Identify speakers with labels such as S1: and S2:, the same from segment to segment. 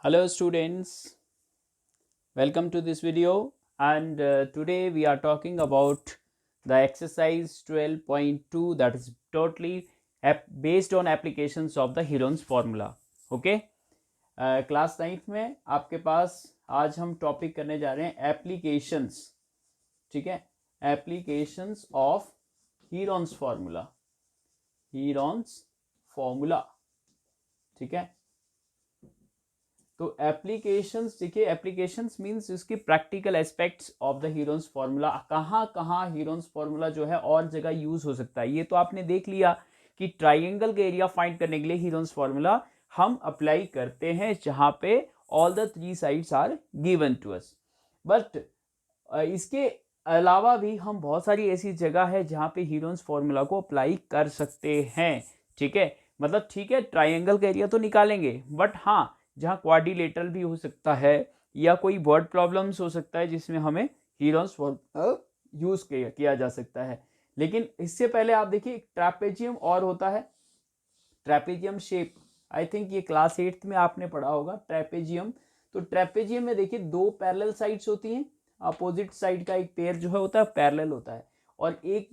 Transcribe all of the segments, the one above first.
S1: Hello students, welcome to this video and today we are talking about the exercise 12.2 that is totally based on applications of the Heron's formula. Okay, class 9th में आपके पास आज हम topic करने जा रहे हैं applications. ठीक है, एप्लीकेशंस ऑफ हीरोन्स फॉर्मूला. ठीक है, तो एप्लीकेशंस देखिए, एप्लीकेशंस मींस इसकी practical aspects of the Heron's formula. कहाँ कहाँ हीरोन्स फार्मूला जो है और जगह यूज हो सकता है. ये तो आपने देख लिया कि ट्राइंगल का एरिया फाइंड करने के लिए हीरोन्स फार्मूला हम अप्लाई करते हैं जहां पे all the three sides are given to us. But इसके अलावा भी हम बहुत सारी ऐसी जगह है जहां पे हीरोन्स फार्मूला को अप्लाई कर सकते हैं. ठीक है, मतलब ठीक है, ट्राइंगल का एरिया तो निकालेंगे बट हाँ, जहाँ क्वाड्रिलेटरल भी हो सकता है या कोई वर्ड प्रॉब्लम्स हो सकता है जिसमें हमें हीरोन्स फॉर्मूला यूज किया जा सकता है. लेकिन इससे पहले आप देखिए ट्रैपेजियम और होता है, ट्रैपेजियम शेप. आई थिंक ये क्लास 8th में आपने पढ़ा होगा ट्रैपेजियम. तो ट्रैपेजियम में देखिए दो पैरेलल साइड्स होती हैं. अपोजिट साइड का एक पेयर जो है होता है पैरेलल होता है, और एक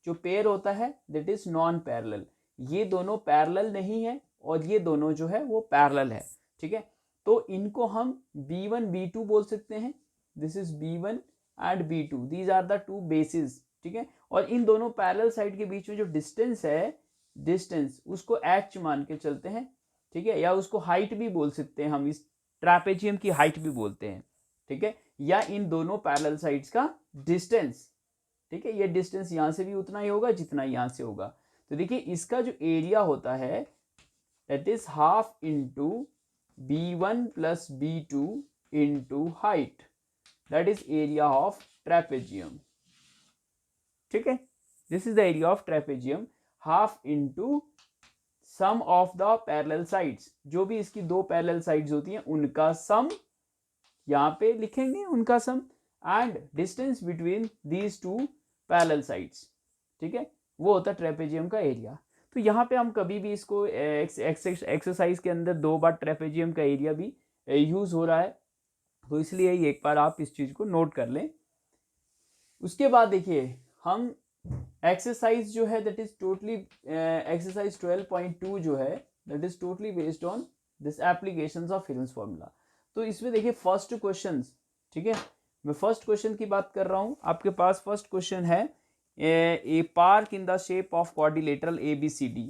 S1: जो पेयर होता है दैट इज नॉन पैरेलल. ये दोनों पैरेलल नहीं है और ये दोनों जो है वो पैरेलल है. ठीक है, तो इनको हम B1 B2 बोल सकते हैं. This is B1 and B2, these are the two basis. ठीक है, और इन दोनों पैरेलल साइड के बीच में जो डिस्टेंस है, डिस्टेंस उसको h मान के चलते हैं. ठीक है, या उसको हाइट भी बोल सकते हैं, हम इस ट्रैपेजियम की हाइट भी बोलते हैं. ठीक है, या इन दोनों पैरेलल साइड्स का डिस्टेंस. ठीक है, ये डिस्टेंस यहां से भी उतना ही होगा जितना यहां से होगा. तो देखिए इसका जो एरिया होता है that is half into B1 plus B2 into height, that is area of trapezium. ठीक है, this is the area of trapezium, half into sum of the parallel sides. जो भी इसकी दो पैरेलल साइड्स होती हैं उनका सम यहां पे लिखेंगे, उनका sum, and distance between these two parallel sides. ठीक है, वो होता है ट्रैपेजियम का एरिया. तो यहाँ पे हम कभी भी इसको एक्सरसाइज के अंदर दो बार ट्रैपेजियम का एरिया भी यूज हो रहा है, तो इसलिए एक बार आप इस चीज को नोट कर लें. उसके बाद देखिए हम एक्सरसाइज जो है दैट इज टोटली एक्सरसाइज 12.2 जो है that is totally based on this applications of Heron's formula. तो इसमें देखिए फर्स्ट क्वेश्चन. ठीक है, मैं फर्स्ट क्वेश्चन की बात कर रहा हूं. आपके पास फर्स्ट क्वेश्चन है a park in the shape of quadrilateral ABCD.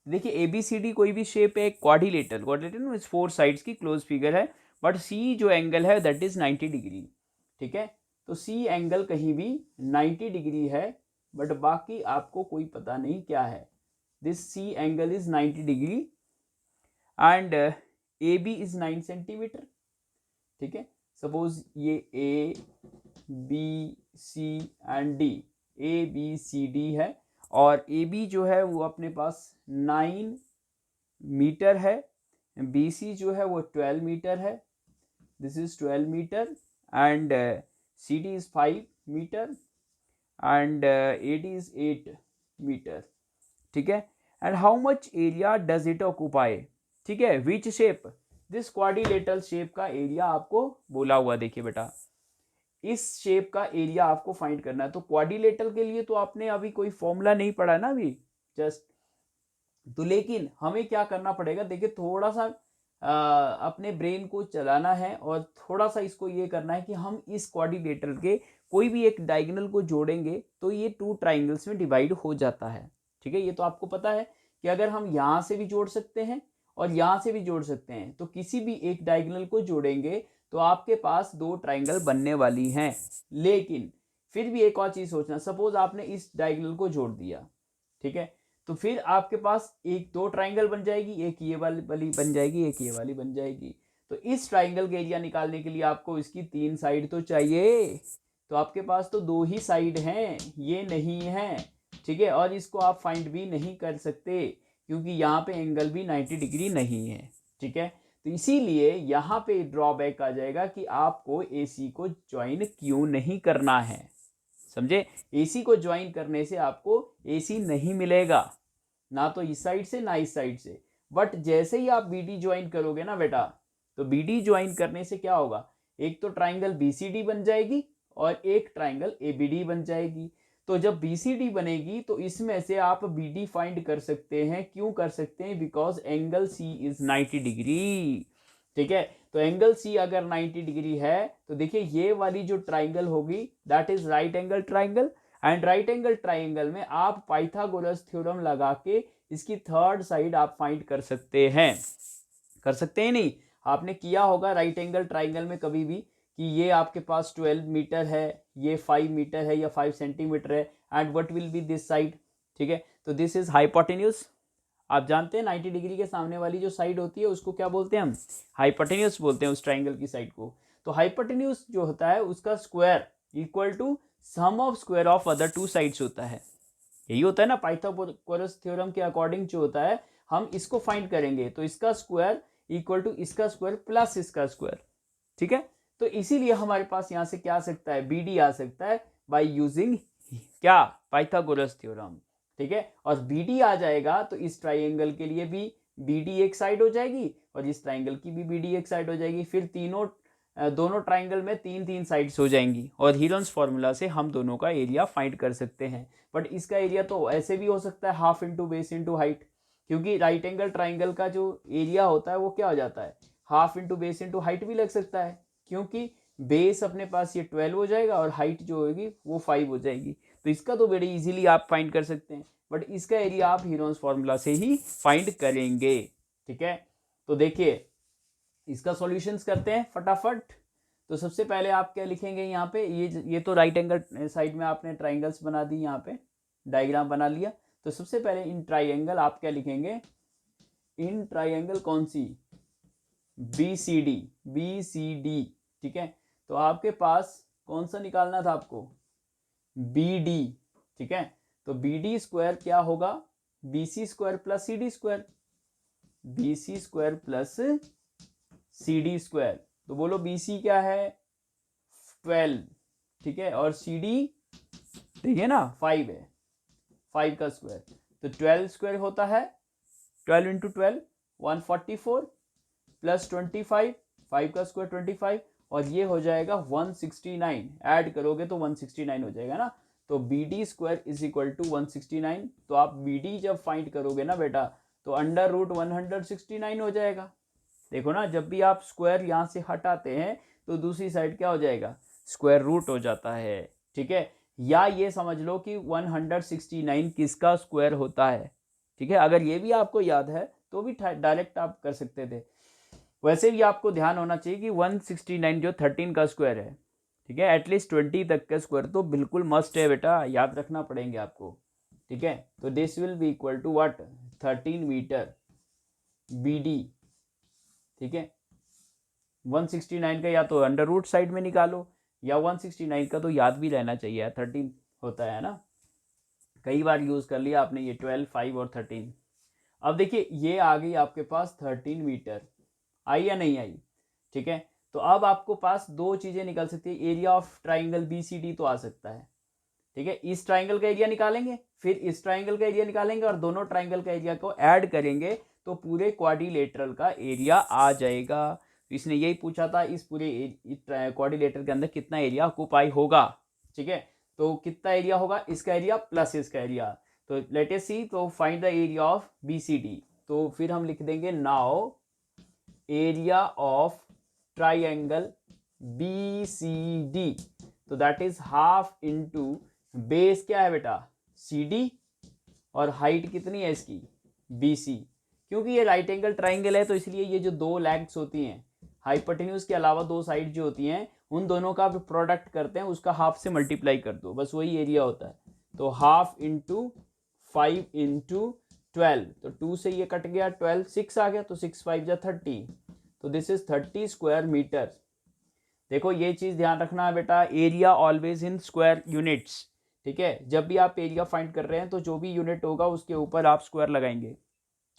S1: देखिए ABCD कोई भी शेप है, quadrilateral, quadrilateral means four sides की क्लोज फिगर है, बट C जो एंगल है दैट इज 90 डिग्री. ठीक है, तो C एंगल कहीं भी 90 डिग्री है, बट बाकी आपको कोई पता नहीं क्या है. This C angle is 90 degree and AB is 9 centimetre. ठीक है, सपोज ये A B C and D, ABCD है, और AB जो है वो अपने पास 9 मीटर है, BC जो है वो 12 मीटर है, this is 12 metre, and CD is 5 metre, and AD is 8 metre. ठीक है, and how much area does it occupy. ठीक है, which shape, this quadrilateral shape का एरिया आपको बोला हुआ. देखिए बेटा, इस शेप का एरिया आपको फाइंड करना है. तो क्वाड्रिलेटरल के लिए तो आपने अभी कोई फॉर्मूला नहीं पढ़ा ना अभी जस्ट. तो लेकिन हमें क्या करना पड़ेगा, देखिए थोड़ा सा अपने ब्रेन को चलाना है और थोड़ा सा इसको ये करना है कि हम इस क्वाड्रिलेटरल के कोई भी एक डायगोनल को जोड़ेंगे तो ये टू ट्राइंगल्स में डिवाइड हो जाता है. ठीक है, ये तो आपको पता है कि अगर हम यहाँ से भी जोड़ सकते हैं और यहाँ से भी जोड़ सकते हैं, तो किसी भी एक डायगोनल को जोड़ेंगे तो आपके पास दो ट्राइंगल बनने वाली हैं. लेकिन फिर भी एक और चीज सोचना, सपोज आपने इस डायगोनल को जोड़ दिया. ठीक है, तो फिर आपके पास एक दो ट्राइंगल बन जाएगी, एक ये वाली बन जाएगी, एक ये वाली बन जाएगी. तो इस ट्राइंगल का एरिया निकालने के लिए आपको इसकी 3 साइड तो चाहिए. तो आपके पास तो 2 ही साइड हैं, ये नहीं है. ठीक है, और इसको आप फाइंड भी नहीं कर सकते क्योंकि यहाँ पे एंगल भी 90 डिग्री नहीं है. ठीक है, तो इसीलिए यहाँ पे ड्रॉबैक आ जाएगा कि आपको AC को ज्वाइन क्यों नहीं करना है. समझे, AC को ज्वाइन करने से आपको AC नहीं मिलेगा, ना तो इस साइड से ना इस साइड से. बट जैसे ही आप BD ज्वाइन करोगे ना बेटा, तो बी डी ज्वाइन करने से क्या होगा, एक तो ट्राइंगल बी सी डी बन जाएगी और एक ट्राइंगल ए बी डी बन जाएगी। तो जब बी सी डी बनेगी तो इसमें से आप बी डी फाइंड कर सकते हैं। क्यों कर सकते हैं, because angle C is 90 degree. ठीक है, तो एंगल सी अगर 90 डिग्री है तो देखिए ये वाली जो ट्राइंगल होगी that is right angle triangle, and right angle triangle में आप पाइथागोरस थ्योरम लगा के इसकी थर्ड साइड आप फाइंड कर सकते हैं। कर सकते हैं नहीं, आपने किया होगा राइट एंगल ट्राइंगल में कभी भी कि ये आपके पास 12 मीटर है, ये 5 मीटर है या 5 सेंटीमीटर है, and what will be this side. ठीक है, तो दिस इज हाइपोटेन्यूज। आप जानते हैं 90 डिग्री के सामने वाली जो साइड होती है उसको क्या बोलते हैं हम, हाइपोटेन्यूज बोलते हैं उस ट्राइंगल की साइड को। तो हाइपोटेन्यूज जो होता है उसका square equal to sum of square of other two sides होता है। यही होता है ना पाइथागोरस थ्योरम के अकॉर्डिंग जो होता है, हम इसको फाइंड करेंगे तो इसका स्क्वायर इक्वल टू इसका स्क्वायर प्लस इसका स्क्वायर। ठीक है, तो इसीलिए हमारे पास यहां से क्या आ सकता है, बी डी आ सकता है बाय यूजिंग क्या, पाइथागोरस थ्योरम। ठीक है, और बी डी आ जाएगा तो इस ट्राइंगल के लिए भी बी डी एक साइड हो जाएगी और इस ट्राइंगल की भी बी डी एक साइड हो जाएगी। फिर दोनों ट्राइंगल में तीन तीन साइड्स हो जाएंगी और हीरोन्स फॉर्मूला से हम दोनों का एरिया फाइंड कर सकते हैं। बट इसका एरिया तो ऐसे भी हो सकता है half into base into height, क्योंकि राइट एंगल ट्राइंगल का जो एरिया होता है वो क्या हो जाता है, half into base into height भी लग सकता है, क्योंकि बेस अपने पास ये 12 हो जाएगा और हाइट जो होगी वो 5 हो जाएगी। तो इसका तो बड़ी इजीली आप फाइंड कर सकते हैं, बट इसका एरिया आप हीरोन्स फॉर्मूला से ही फाइंड करेंगे। ठीक है, तो देखिए इसका सॉल्यूशंस करते हैं फटाफट। तो सबसे पहले आप क्या लिखेंगे यहाँ पे, ये तो राइट एंगल साइड में आपने ट्राइंगल्स बना दी, यहाँ पे डायग्राम बना लिया। तो सबसे पहले इन ट्राइंगल आप क्या लिखेंगे, इन ट्राइंगल कौन सी, B C D, B C D. ठीक है, तो आपके पास कौन सा निकालना था आपको, बी डी। ठीक है, तो बी डी स्क्वायर क्या होगा, B C square plus C D square, B C square plus C D square. तो बोलो बी सी क्या है 12, ठीक है, और सी डी ठीक है ना 5 है, 5 का स्क्वायर। तो 12 स्क्वायर होता है 12 इंटू 12 144 प्लस 25, 5 का स्क्वायर 25, और ये हो जाएगा 169। ऐड करोगे तो 169 हो जाएगा ना। तो B D square is equal to 169। तो आप बी डी जब फाइंड करोगे ना बेटा तो अंडर रूट 169 हो जाएगा। देखो ना, जब भी आप स्क्वायर यहाँ से हटाते हैं तो दूसरी साइड क्या हो जाएगा, स्क्वायर रूट हो जाता है। ठीक है, या ये समझ लो कि 169 किसका स्क्वायर होता है। ठीक है, अगर ये भी आपको याद है तो भी डायरेक्ट आप कर सकते थे। वैसे भी आपको ध्यान होना चाहिए कि 169 जो 13 का स्क्वायर है, ठीक है, एटलीस्ट 20 तक का स्क्वायर तो बिल्कुल मस्ट है बेटा, याद रखना पड़ेंगे आपको। ठीक है, तो this will be equal to what, 13 metre B D. ठीक है, 169 का या तो अंडर रूट साइड में निकालो या 169 का तो याद भी रहना चाहिए, 13 होता है ना, कई बार यूज कर लिया आपने ये 12, 5 और 13। अब देखिए ये आ गई आपके पास 13 मीटर, आई या नहीं आई। ठीक है, तो अब आपको पास दो चीजें निकल सकती है, area of triangle B C D तो आ सकता है। ठीक है, इस ट्राइंगल का एरिया निकालेंगे, फिर इस ट्राइंगल का एरिया निकालेंगे और दोनों ट्राइंगल का एरिया को ऐड करेंगे तो पूरे क्वाड्रिलेटरल का एरिया आ जाएगा। तो इसने यही पूछा था इस पूरे क्वाड्रिलेटर के अंदर कितना एरिया ऑक्युपाई होगा। ठीक है, तो कितना एरिया होगा, इसका एरिया प्लस इसका एरिया। तो लेट अस सी, तो find the area of B C D. तो फिर हम लिख देंगे now area of triangle B C D, तो that is half into base क्या है बेटा सी डी, और हाइट कितनी है इसकी बी सी। क्योंकि ये राइट एंगल ट्राइंगल है तो इसलिए ये जो दो लेग्स होती हैं हाइपोटेन्यूज के अलावा दो साइड जो होती हैं उन दोनों का प्रोडक्ट करते हैं, उसका हाफ से मल्टीप्लाई कर दो, बस वही एरिया होता है। तो हाफ इंटू 5 इंटू 12, तो 2 से ये कट गया, 12 6 आ गया, तो 6 5 जा 30, तो दिस इज 30 स्क्वायर मीटर। देखो ये चीज ध्यान रखना है बेटा, area always in square units. ठीक है, जब भी आप एरिया फाइंड कर रहे हैं तो जो भी यूनिट होगा उसके ऊपर आप स्क्वायर लगाएंगे।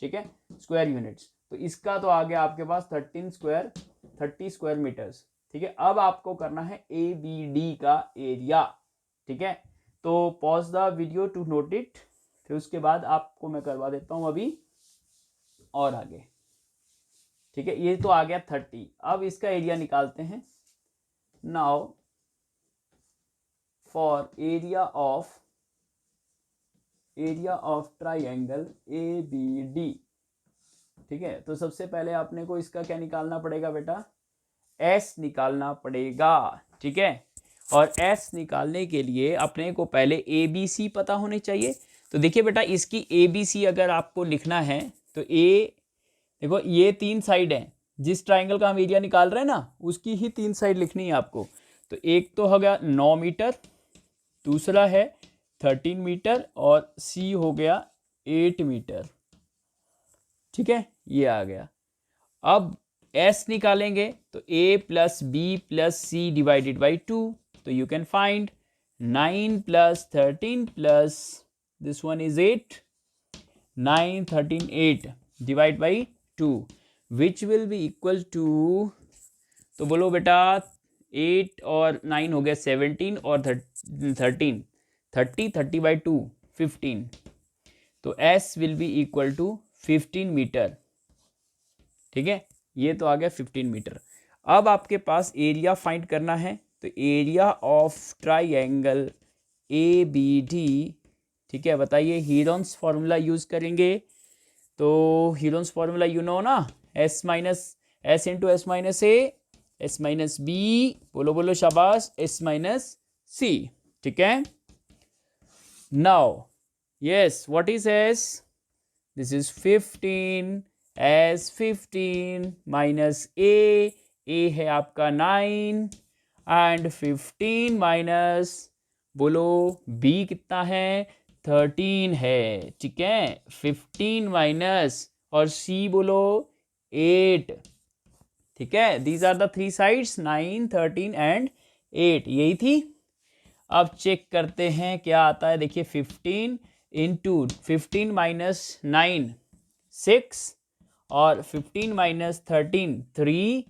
S1: ठीक है, स्क्वायर यूनिट्स। तो इसका तो आ गया आपके पास 30 स्क्वायर मीटर्स। ठीक है, अब आपको करना है ए बी डी का एरिया। ठीक है, तो pause the video to note it, फिर उसके बाद आपको मैं करवा देता हूं अभी और आगे। ठीक है, ये तो आ गया 30। अब इसका एरिया निकालते हैं। Now for area of triangle ABD, ठीक है, तो सबसे पहले आपने को इसका क्या निकालना पड़ेगा बेटा, S निकालना पड़ेगा, ठीक है। और S निकालने के लिए अपने को पहले ABC पता होने चाहिए। तो देखिए बेटा, इसकी ABC अगर आपको लिखना है तो देखो ये 3 साइड है, जिस ट्राइंगल का हम एरिया निकाल रहे हैं ना उसकी ही 3 साइड लिखनी है आपको। तो एक तो हो गया 9 मीटर, दूसरा है 13 मीटर और C हो गया 8 मीटर, ठीक है, ये आ गया। अब S निकालेंगे तो A plus B plus C divided by 2, तो you can find 9 plus 13 plus this one is 8, 9 13 8 divide by 2 which will be equal to, तो बोलो बेटा 8 और 9 हो गया 17 और 13 30 बाई 2 15, तो S will be equal to 15 metre, ठीक है, ये तो आ गया 15 मीटर। अब आपके पास एरिया फाइंड करना है, तो एरिया ऑफ ट्राइंगल ABD, ठीक है, बताइए हीरोन्स फॉर्मूला यूज करेंगे। तो हीरोन्स फॉर्मूला यू नो ना, S into S minus A, S minus B, बोलो शाबाश, S माइनस C, ठीक है। Now yes, what is S? This is 15, S 15 minus A है आपका 9 एंड 15 माइनस, बोलो B कितना है, 13 है, ठीक है, 15 माइनस और C बोलो 8, ठीक है। These are the 3 sides, 9 13 and 8, यही थी। अब चेक करते हैं क्या आता है, देखिए 15 इंटू 15 माइनस 9 6 और 15 माइनस 13 3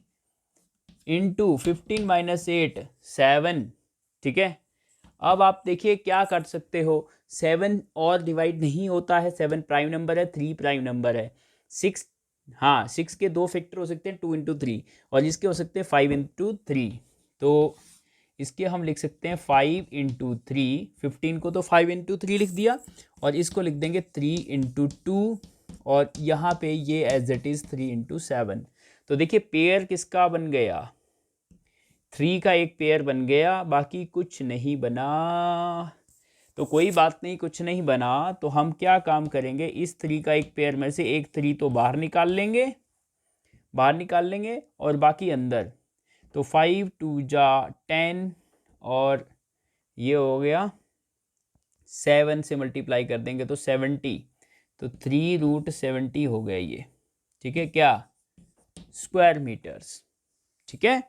S1: इंटू 15 माइनस 8 7, ठीक है। अब आप देखिए क्या कर सकते हो, 7 और डिवाइड नहीं होता है, 7 प्राइम नंबर है, 3 प्राइम नंबर है, 6, हाँ 6 के 2 फैक्टर हो सकते हैं 2 इंटू 3 और इसके हो सकते हैं 5 इंटू 3, तो इसके हम लिख सकते हैं 5 इंटू 3, 15 को तो 5 इंटू 3 लिख दिया और इसको लिख देंगे 3 इंटू 2 और यहाँ पे ये एज इट इज़ 3 इंटू 7। तो देखिए पेयर किसका बन गया, 3 का एक पेयर बन गया, बाकी कुछ नहीं बना। तो कोई बात नहीं, कुछ नहीं बना तो हम क्या काम करेंगे, इस 3 का एक पेयर में से एक 3 तो बाहर निकाल लेंगे और बाकी अंदर। तो 5 2 जा 10 और ये हो गया 7 से मल्टीप्लाई कर देंगे तो 70, तो 3 रूट 70 हो गया ये, ठीक है, क्या स्क्वायर मीटर्स, ठीक है।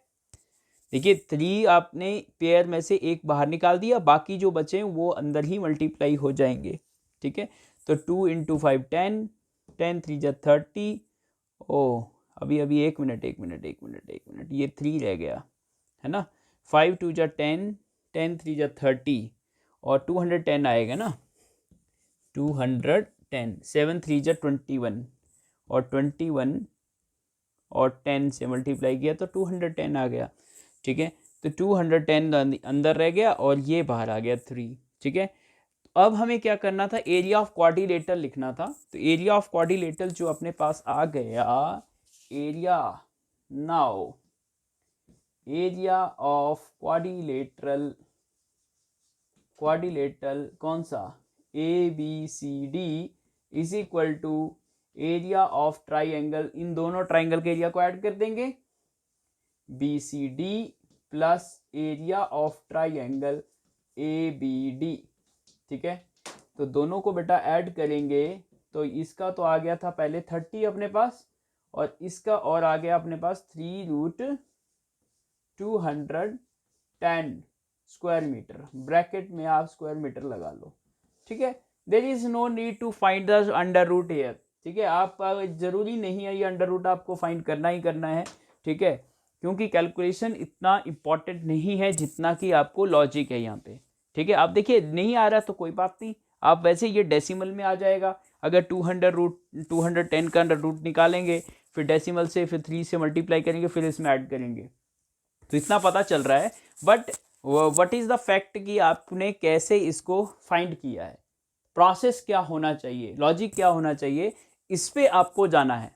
S1: देखिए 3 आपने पेयर में से एक बाहर निकाल दिया, बाकी जो बचे वो अंदर ही मल्टीप्लाई हो जाएंगे, ठीक है। तो 2 इंटू 5 10, 10 3 जा 30, ओ अभी 1 मिनट, ये 3 रह गया है ना, 5 2 जा 10, 10 3 जा 30 और 210 आएगा ना, 210, 7 3 जा 21 और 21 और 10 से मल्टीप्लाई किया तो 210 आ गया, ठीक है। तो 210 अंदर रह गया और ये बाहर आ गया 3, ठीक है। अब हमें क्या करना था, एरिया ऑफ क्वाड्रिलेटरल लिखना था। तो एरिया ऑफ क्वाड्रिलेटरल जो अपने पास आ गया, area now area of quadrilateral कौन सा, ABCD is equal to area of triangle, इन दोनों ट्राइंगल के एरिया को ऐड कर देंगे, BCD plus area of triangle ABD, ठीक है। तो दोनों को बेटा ऐड करेंगे तो इसका तो आ गया था पहले 30 अपने पास और इसका और आ गया अपने पास 3 रूट 210 स्क्वायर मीटर, ब्रैकेट में आप स्क्वायर मीटर लगा लो, ठीक है। There is no need to find the under root here, ठीक है, आप जरूरी नहीं है ये अंडर रूट आपको फाइंड करना ही करना है, ठीक है, क्योंकि कैलकुलेशन इतना इंपॉर्टेंट नहीं है जितना कि आपको लॉजिक है यहाँ पे, ठीक है। आप देखिए नहीं आ रहा तो कोई बात नहीं, आप वैसे ये डेसिमल में आ जाएगा, अगर 210 का अंडर रूट निकालेंगे फिर डेसिमल से, फिर 3 से मल्टीप्लाई करेंगे, फिर इसमें ऐड करेंगे। तो इतना पता चल रहा है, but what is the fact कि आपने कैसे इसको फाइंड किया है, प्रोसेस क्या होना चाहिए, लॉजिक क्या होना चाहिए, इस पे आपको जाना है।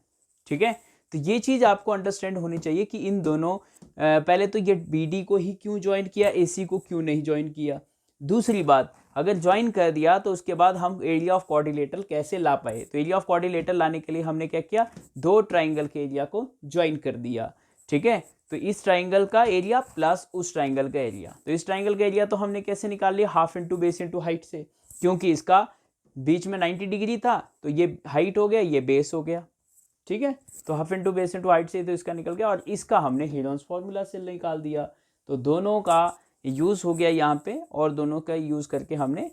S1: ठीक है, तो ये चीज़ आपको अंडरस्टैंड होनी चाहिए कि इन दोनों पहले तो ये BD को ही क्यों ज्वाइन किया, AC को क्यों नहीं ज्वाइन किया। दूसरी बात, अगर ज्वाइन कर दिया तो उसके बाद हम एरिया ऑफ क्वाड्रिलेटरल कैसे ला पाए। तो एरिया ऑफ क्वाड्रिलेटरल लाने के लिए हमने क्या किया, 2 ट्राइंगल के एरिया को ज्वाइन कर दिया। ठीक है, तो इस ट्राइंगल का एरिया प्लस उस ट्राइंगल का एरिया, तो इस ट्राइंगल का एरिया तो हमने कैसे निकाल लिया, half into base into height से, क्योंकि इसका बीच में 90 डिग्री था, तो ये हाइट हो गया, ये बेस हो गया। ठीक है, तो half into base into height से तो इसका निकल गया, और इसका हमने हीरोन्स फॉर्मूला से निकाल दिया। तो दोनों का यूज हो गया यहाँ पे, और दोनों का यूज करके हमने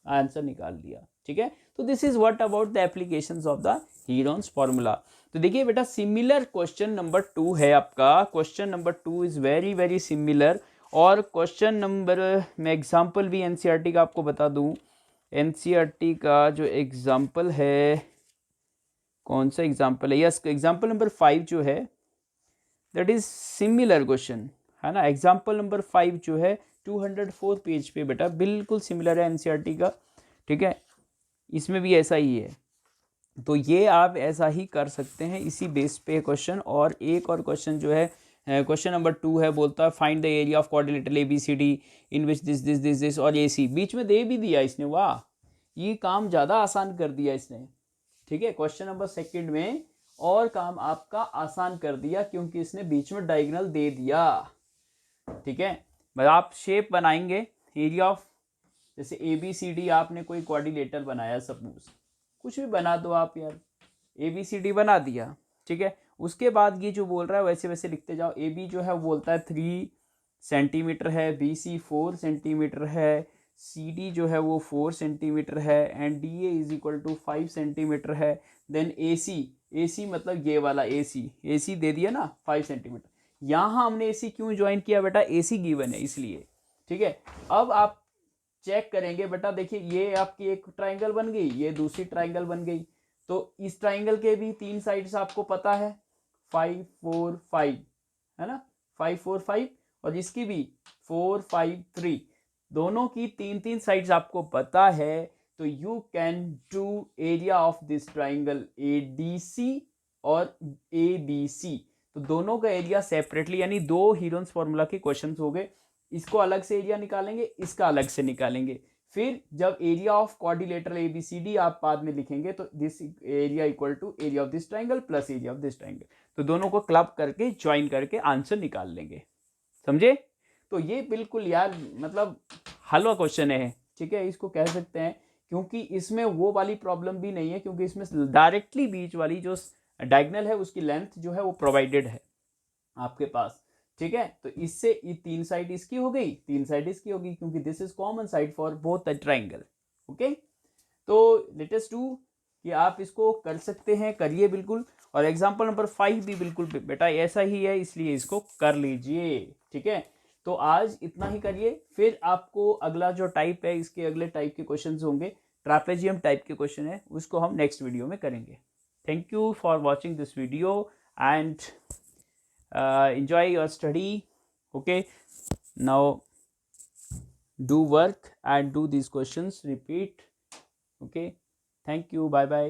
S1: आंसर निकाल लिया। ठीक है, तो this is what about the applications of the Heron's formula. तो देखिए बेटा, सिमिलर क्वेश्चन नंबर 2 है आपका। Question number 2 is very very similar, और क्वेश्चन नंबर, मैं एग्जाम्पल भी NCERT का आपको बता दूं। NCERT का जो एग्जाम्पल है, कौन सा एग्जाम्पल है, यस एग्जाम्पल नंबर 5 जो है, दैट इज सिमिलर क्वेश्चन, है ना। एग्जाम्पल नंबर 5 जो है 204 पेज पे बेटा, बिल्कुल सिमिलर है NCERT का। ठीक है, इसमें भी ऐसा ही है, तो ये आप ऐसा ही कर सकते हैं, इसी बेस पे क्वेश्चन। और एक और क्वेश्चन जो है, क्वेश्चन नंबर 2 है, बोलता है find the area of quadrilateral ABCD in which this this this this और AC, बीच में दे भी दिया इसने। वाह, ये काम ज़्यादा आसान कर दिया इसने। ठीक है, क्वेश्चन नंबर 2 में और काम आपका आसान कर दिया, क्योंकि इसने बीच में डायगोनल दे दिया। ठीक है, मतलब आप शेप बनाएंगे, एरिया ऑफ, जैसे ABCD आपने कोई क्वाड्रिलेटरल बनाया, सपोज कुछ भी बना दो आप यार, ABCD बना दिया। ठीक है, उसके बाद ये जो बोल रहा है वैसे वैसे लिखते जाओ। AB जो है वो बोलता है 3 सेंटीमीटर है, BC 4 सेंटीमीटर है, CD जो है वो 4 सेंटीमीटर है, and DA is equal to 5 centimetre है। देन AC मतलब ये वाला AC दे दिया ना 5 सेंटीमीटर। यहाँ हमने AC क्यों ज्वाइन किया बेटा, AC गिवन है इसलिए। ठीक है, अब आप चेक करेंगे बेटा, देखिए ये आपकी एक ट्राइंगल बन गई, ये दूसरी ट्राइंगल बन गई। तो इस ट्राइंगल के भी 3 साइड्स आपको पता है, 5 4 5, है ना, 5 4 5, और इसकी भी 4 5 3, दोनों की 3 साइड्स आपको पता है। तो you can do area of this triangle ADC और ABC। तो दोनों का एरिया सेपरेटली, यानी 2 हीरोन्स फॉर्मूला के क्वेश्चंस हो गए। इसको अलग से एरिया निकालेंगे, इसका अलग से निकालेंगे। फिर जब एरिया ऑफ क्वाड्रिलेटरल ABCD आप बाद में लिखेंगे, तो this area equal to area of this triangle plus area of this triangle, तो दोनों को क्लब करके ज्वाइन करके आंसर निकाल लेंगे। समझे? तो ये बिल्कुल यार मतलब हलवा क्वेश्चन है। ठीक है, इसको कह सकते हैं, क्योंकि इसमें वो वाली प्रॉब्लम भी नहीं है, क्योंकि इसमें डायरेक्टली बीच वाली जो डायगोनल है उसकी लेंथ जो है वो प्रोवाइडेड है आपके पास। ठीक है, तो इससे ये 3 साइड इसकी हो गई, 3 साइड इसकी होगी, क्योंकि this is common side for both the triangle. Okay, तो लेट अस डू कि आप इसको कर सकते हैं, करिए बिल्कुल। और एग्जांपल नंबर 5 भी बिल्कुल बेटा ऐसा ही है, इसलिए इसको कर लीजिए। ठीक है, तो आज इतना ही करिए, फिर आपको अगला जो टाइप है, इसके अगले टाइप के क्वेश्चंस होंगे, ट्रापेजियम टाइप के क्वेश्चन है, उसको हम नेक्स्ट वीडियो में करेंगे। Thank you for watching this video and enjoy your study. Okay, now do work and do these questions, repeat. Okay, thank you, bye bye.